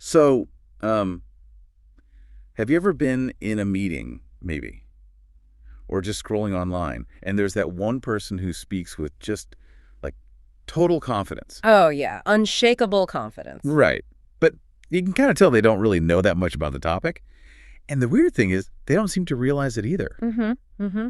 So, um, have you ever been in a meeting, maybe, or just scrolling online, and there's that one person who speaks with just, like, total confidence? Oh, yeah. Unshakable confidence. Right. But you can kind of tell they don't really know that much about the topic. And the weird thing is, they don't seem to realize it either. Mm-hmm. Mm-hmm.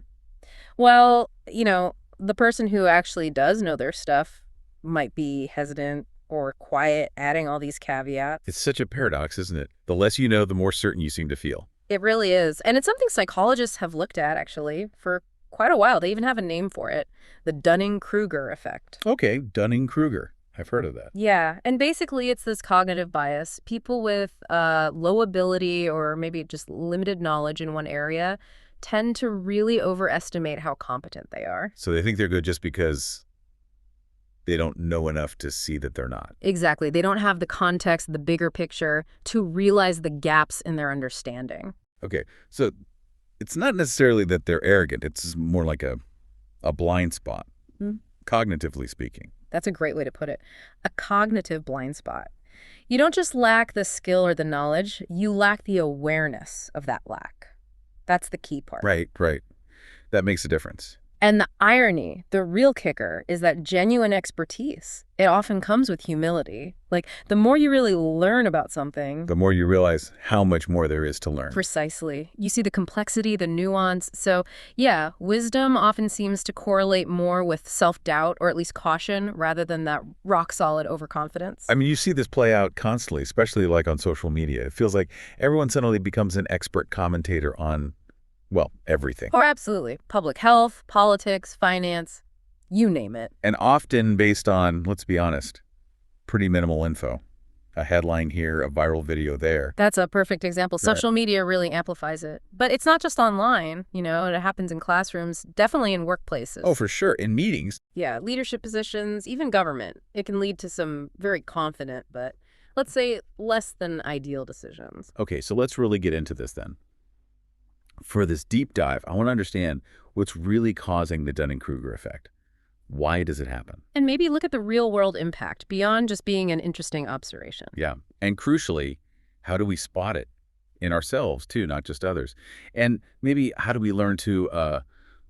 Well, the person who actually does know their stuff might be hesitant or quiet, adding all these It's caveats. such a paradox, isn't it? The less you know, the more certain you seem to feel. It really is. And it's something psychologists have looked at, actually, for quite a while. They even have a name for it, the Dunning-Kruger Effect. Okay, Dunning-Kruger. I've heard of that. Yeah, and basically it's this cognitive bias. People with low ability or maybe just limited knowledge in one area tend to really overestimate how competent they are. So they think they're good just because they don't know enough to see that they're not. Exactly. They don't have the context, the bigger picture, to realize the gaps in their understanding. Okay, so it's not necessarily that they're arrogant. It's more like a blind spot, Hmm. cognitively speaking. That's a great way to put it. A cognitive blind spot. You don't just lack the skill or the knowledge, you lack the awareness of that lack. That's the key part. Right, right. That makes a difference. And the irony, the real kicker, is that genuine expertise, it often comes with humility. Like, the more you really learn about something, The more you realize how much more there is to learn. precisely, you see the complexity, the nuance. So, yeah, wisdom often seems to correlate more with self-doubt or at least caution rather than that rock-solid overconfidence. I mean, you see this play out constantly, especially like on social media. It feels like everyone suddenly becomes an expert commentator on, well, everything. Or absolutely. Public health, politics, finance, you name it. And often based on, let's be honest, pretty minimal info. A headline here, a viral video there. That's a perfect example. Right. Social media really amplifies it. But it's not just online, it happens in classrooms, definitely in workplaces. Oh, for sure. In meetings. Yeah, leadership positions, even government. It can lead to some very confident, but let's say less than ideal decisions. Okay, so let's really get into this then. For this deep dive, I want to understand what's really causing the Dunning-Kruger effect. Why does it happen? And maybe look at the real world impact beyond just being an interesting observation. Yeah. And crucially, how do we spot it in ourselves too, not just others? And maybe how do we learn to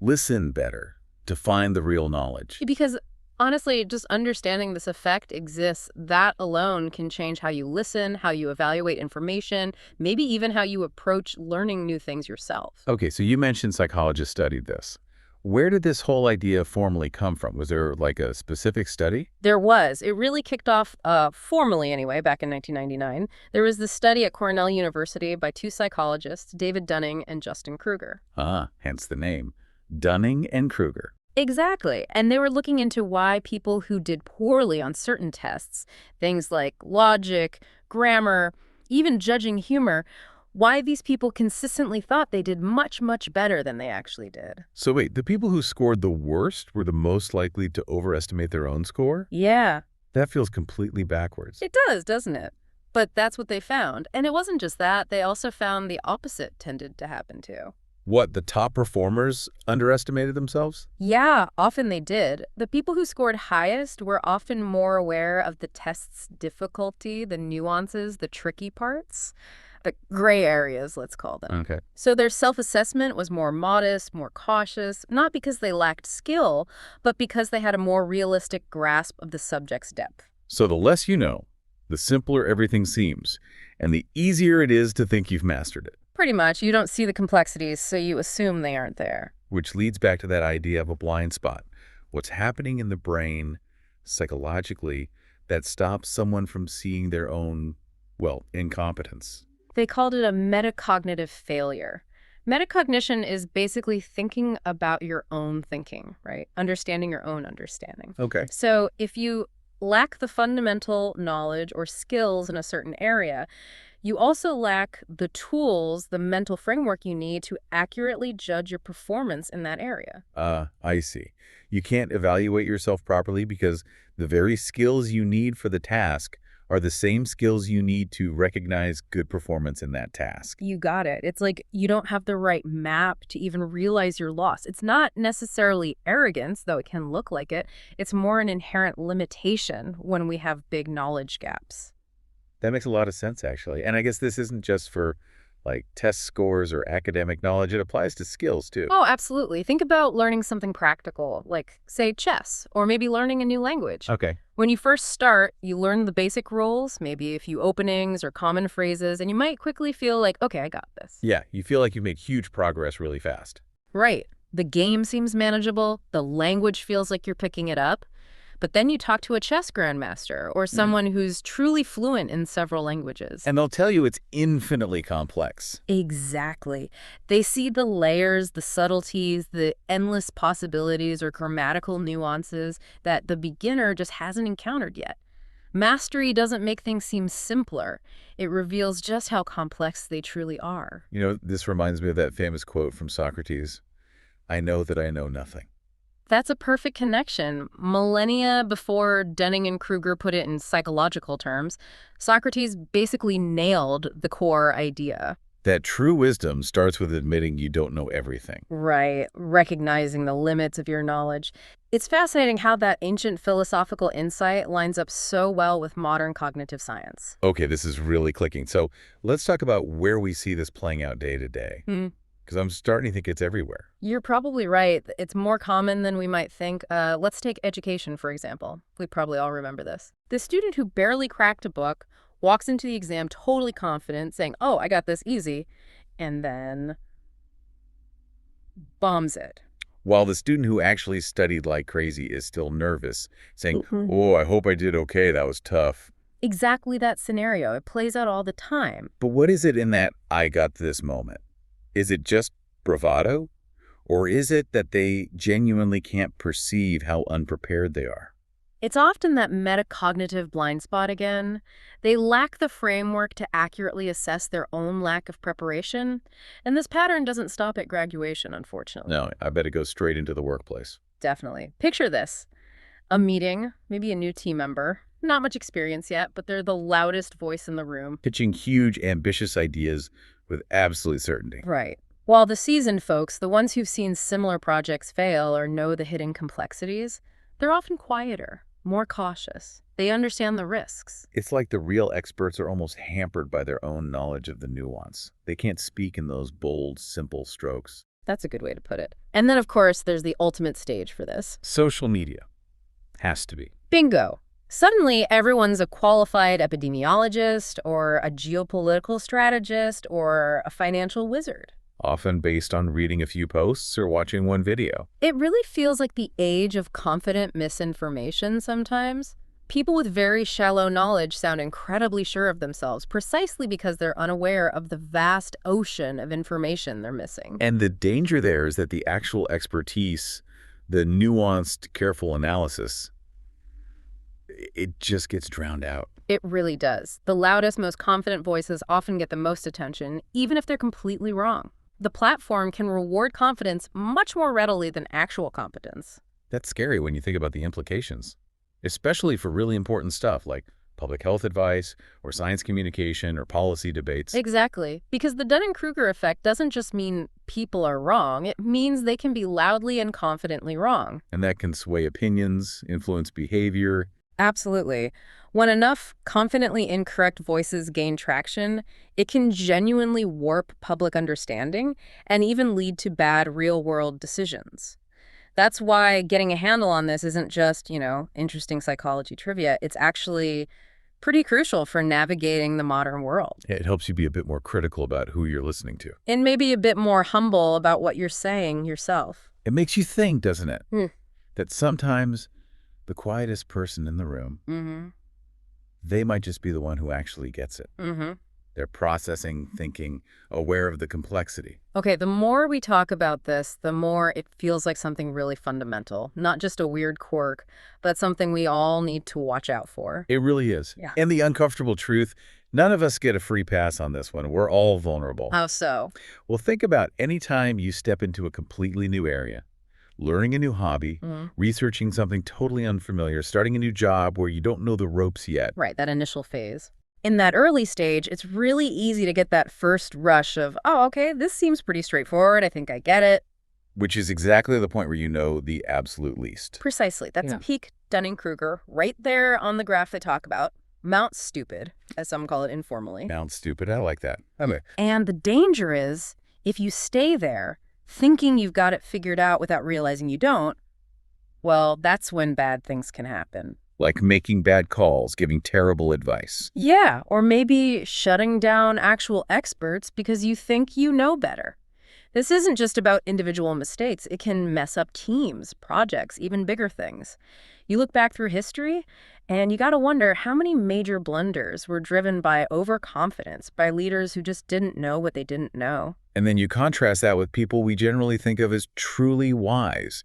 listen better to find the real knowledge? Because honestly, just understanding this effect exists, that alone can change how you listen, how you evaluate information, maybe even how you approach learning new things yourself. Okay, so you mentioned psychologists studied this. Where did this whole idea formally come from? Was there like a specific study? There was. It really kicked off, formally anyway, back in 1999. There was this study at Cornell University by two psychologists, David Dunning and Justin Kruger. Ah, hence the name. Dunning and Kruger. Exactly. And they were looking into why people who did poorly on certain tests, things like logic, grammar, even judging humor, why these people consistently thought they did much, much better than they actually did. So wait, the people who scored the worst were the most likely to overestimate their own score? Yeah, That feels completely backwards. it does, doesn't it? But that's what they found. And it wasn't just that. They also found the opposite tended to happen too. What, the top performers underestimated themselves? Yeah, often they did. The people who scored highest were often more aware of the test's difficulty, the nuances, the tricky parts, the gray areas, let's call them. Okay. So their self-assessment was more modest, more cautious, not because they lacked skill, but because they had a more realistic grasp of the subject's depth. So the less you know, the simpler everything seems, and the easier it is to think you've mastered it. Pretty much, you don't see the complexities, so you assume they aren't there. Which leads back to that idea of a blind spot. What's happening in the brain, psychologically, that stops someone from seeing their own, well, incompetence. They called it a metacognitive failure. Metacognition is basically thinking about your own thinking, right? Understanding your own understanding. Okay. So if you lack the fundamental knowledge or skills in a certain area, you also lack the tools, the mental framework you need to accurately judge your performance in that area. I see. You can't evaluate yourself properly because the very skills you need for the task are the same skills you need to recognize good performance in that task. You got it. It's like you don't have the right map to even realize your loss. It's not necessarily arrogance, though it can look like it. It's more an inherent limitation when we have big knowledge gaps. That makes a lot of sense, actually. And I guess this isn't just for, like, test scores or academic knowledge. It applies to skills, too. Oh, absolutely. Think about learning something practical, like, say, chess, or maybe learning a new language. Okay. When you first start, you learn the basic rules, maybe a few openings or common phrases, and you might quickly feel like, okay, I got this. Yeah, you feel like you've made huge progress really fast. Right. The game seems manageable, the language feels like you're picking it up, but then you talk to a chess grandmaster or someone who's truly fluent in several languages. And they'll tell you it's infinitely complex. Exactly. They see the layers, the subtleties, the endless possibilities or grammatical nuances that the beginner just hasn't encountered yet. Mastery doesn't make things seem simpler. It reveals just how complex they truly are. You know, this reminds me of that famous quote from Socrates, "I know that I know nothing." That's a perfect connection. Millennia before Dunning and Kruger put it in psychological terms, Socrates basically nailed the core idea. That true wisdom starts with admitting you don't know everything. Right, recognizing the limits of your knowledge. It's fascinating how that ancient philosophical insight lines up so well with modern cognitive science. Okay, this is really clicking. So let's talk about where we see this playing out day to day. Because I'm starting to think it's everywhere. You're probably right. It's more common than we might think. Let's take education, for example. We probably all remember this. The student who barely cracked a book walks into the exam totally confident, saying, oh, I got this easy, and then bombs it. While the student who actually studied like crazy is still nervous, saying, oh, I hope I did okay, that was tough. Exactly that scenario. It plays out all the time. But what is it in that I got this moment? Is it just bravado? Or is it that they genuinely can't perceive how unprepared they are? It's often that metacognitive blind spot again. They lack the framework to accurately assess their own lack of preparation. And this pattern doesn't stop at graduation, unfortunately. No, I bet it goes straight into the workplace. Definitely. Picture this. A meeting, maybe a new team member. Not much experience yet, but they're the loudest voice in the room. Pitching huge, ambitious ideas with absolute certainty. Right. While the seasoned folks, the ones who've seen similar projects fail or know the hidden complexities, they're often quieter, more cautious. They understand the risks. It's like the real experts are almost hampered by their own knowledge of the nuance. They can't speak in those bold, simple strokes. That's a good way to put it. And then, of course, there's the ultimate stage for this. Social media. Has to be. Bingo. Suddenly, everyone's a qualified epidemiologist or a geopolitical strategist or a financial wizard. Often based on reading a few posts or watching one video. It really feels like the age of confident misinformation sometimes. People with very shallow knowledge sound incredibly sure of themselves precisely because they're unaware of the vast ocean of information they're missing. And the danger there is that the actual expertise, the nuanced, careful analysis, it just gets drowned out. It really does. The loudest, most confident voices often get the most attention, even if they're completely wrong. The platform can reward confidence much more readily than actual competence. That's scary when you think about the implications, especially for really important stuff like public health advice or science communication or policy debates. Exactly. Because the Dunning-Kruger effect doesn't just mean people are wrong. It means they can be loudly and confidently wrong. And that can sway opinions, influence behavior. Absolutely. When enough confidently incorrect voices gain traction, it can genuinely warp public understanding and even lead to bad real-world decisions. That's why getting a handle on this isn't just, interesting psychology trivia. It's actually pretty crucial for navigating the modern world. It helps you be a bit more critical about who you're listening to. And maybe a bit more humble about what you're saying yourself. It makes you think, doesn't it? That sometimes the quietest person in the room, they might just be the one who actually gets it. They're processing, thinking, aware of the complexity. Okay, the more we talk about this, the more it feels like something really fundamental. Not just a weird quirk, but something we all need to watch out for. It really is. Yeah. And the uncomfortable truth, none of us get a free pass on this one. We're all vulnerable. How so? Well, think about any time you step into a completely new area. Learning a new hobby, researching something totally unfamiliar, starting a new job where you don't know the ropes yet. Right, that initial phase. In that early stage, it's really easy to get that first rush of, oh, okay, this seems pretty straightforward. I think I get it. Which is exactly the point where you know the absolute least. Precisely. That's peak Dunning-Kruger, right there on the graph they talk about. Mount Stupid, as some call it informally. Sounds stupid. I like that. And the danger is, if you stay there, thinking you've got it figured out without realizing you don't, well, that's when bad things can happen. Like making bad calls, giving terrible advice. Yeah, or maybe shutting down actual experts because you think you know better. This isn't just about individual mistakes. It can mess up teams, projects, even bigger things. You look back through history, and you gotta wonder how many major blunders were driven by overconfidence, by leaders who just didn't know what they didn't know. And then you contrast that with people we generally think of as truly wise.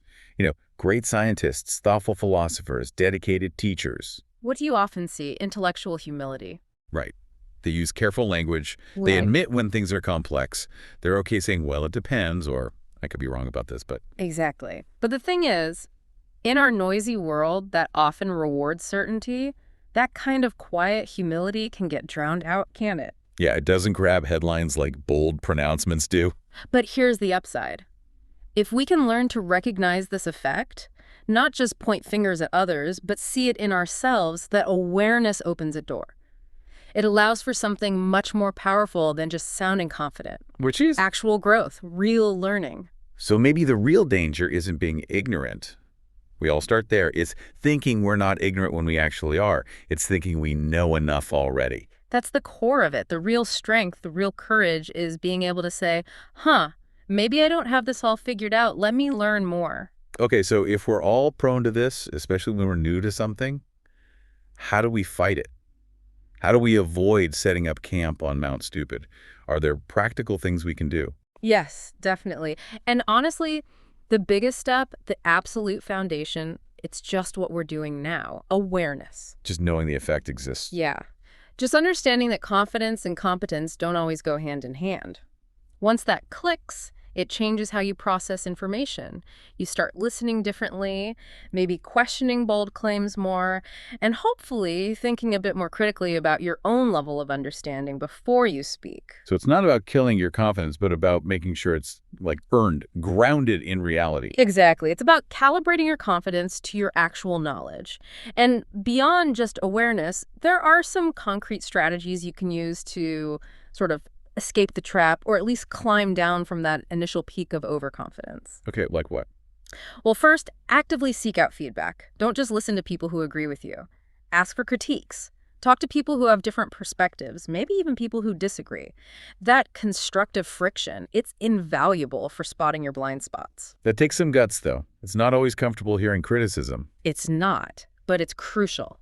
Great scientists, thoughtful philosophers, dedicated teachers. What do you often see? Intellectual humility. Right. They use careful language. They admit when things are complex. They're okay saying, well, it depends, or I could be wrong about this, but... Exactly. But the thing is, in our noisy world that often rewards certainty, that kind of quiet humility can get drowned out, can't it? Yeah, it doesn't grab headlines like bold pronouncements do. But here's the upside. If we can learn to recognize this effect, not just point fingers at others, but see it in ourselves, that awareness opens a door. It allows for something much more powerful than just sounding confident. Which is? Actual growth, real learning. So maybe the real danger isn't being ignorant. We all start there. It's thinking we're not ignorant when we actually are. It's thinking we know enough already. That's the core of it. The real strength, the real courage is being able to say, maybe I don't have this all figured out. Let me learn more. Okay, so if we're all prone to this, especially when we're new to something, how do we fight it? How do we avoid setting up camp on Mount Stupid? Are there practical things we can do? Yes, definitely. And honestly, the biggest step, the absolute foundation, it's just what we're doing now. Awareness. Just knowing the effect exists. Yeah. Just understanding that confidence and competence don't always go hand in hand. Once that clicks, it changes how you process information. You start listening differently, maybe questioning bold claims more, and hopefully thinking a bit more critically about your own level of understanding before you speak. So it's not about killing your confidence, but about making sure it's earned, grounded in reality. Exactly. It's about calibrating your confidence to your actual knowledge. And beyond just awareness, there are some concrete strategies you can use to sort of escape the trap, or at least climb down from that initial peak of overconfidence. Okay, like what? Well, first, actively seek out feedback. Don't just listen to people who agree with you. Ask for critiques. Talk to people who have different perspectives, maybe even people who disagree. That constructive friction, it's invaluable for spotting your blind spots. That takes some guts, though. It's not always comfortable hearing criticism. It's not, but it's crucial.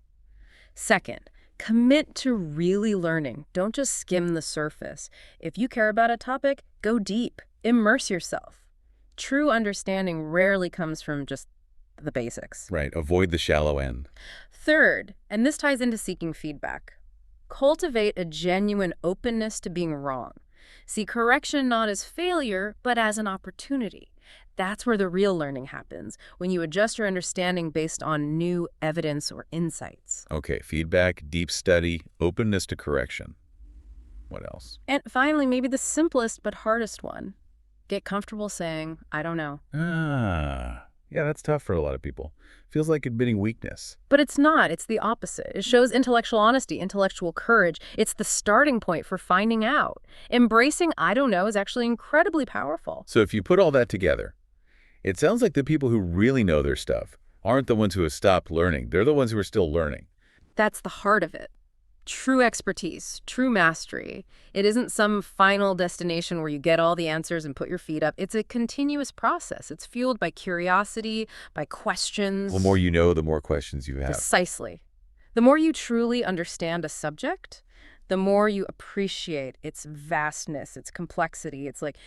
Second, commit to really learning. Don't just skim the surface. If you care about a topic, go deep. Immerse yourself. True understanding rarely comes from just the basics. Right. Avoid the shallow end. Third, and this ties into seeking feedback, cultivate a genuine openness to being wrong. See correction not as failure, but as an opportunity. That's where the real learning happens, when you adjust your understanding based on new evidence or insights. Okay, feedback, deep study, openness to correction. What else? And finally, maybe the simplest but hardest one. Get comfortable saying, I don't know. Yeah, that's tough for a lot of people. Feels like admitting weakness. But it's not. It's the opposite. It shows intellectual honesty, intellectual courage. It's the starting point for finding out. Embracing I don't know is actually incredibly powerful. So if you put all that together, it sounds like the people who really know their stuff aren't the ones who have stopped learning. They're the ones who are still learning. That's the heart of it. True expertise, true mastery. It isn't some final destination where you get all the answers and put your feet up. It's a continuous process. It's fueled by curiosity, by questions. The more you know, the more questions you have. Precisely. The more you truly understand a subject, the more you appreciate its vastness, its complexity. It's like,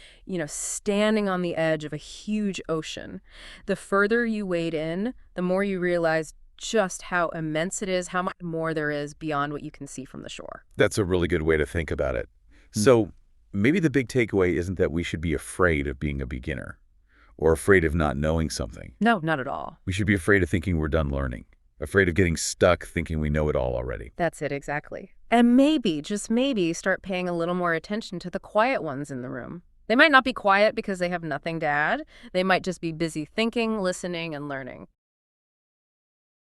standing on the edge of a huge ocean. The further you wade in, the more you realize just how immense it is, how much more there is beyond what you can see from the shore. That's a really good way to think about it. So maybe the big takeaway isn't that we should be afraid of being a beginner or afraid of not knowing something. No, not at all. We should be afraid of thinking we're done learning, afraid of getting stuck thinking we know it all already. That's it, exactly. And maybe, just maybe, start paying a little more attention to the quiet ones in the room. They might not be quiet because they have nothing to add. They might just be busy thinking, listening, and learning.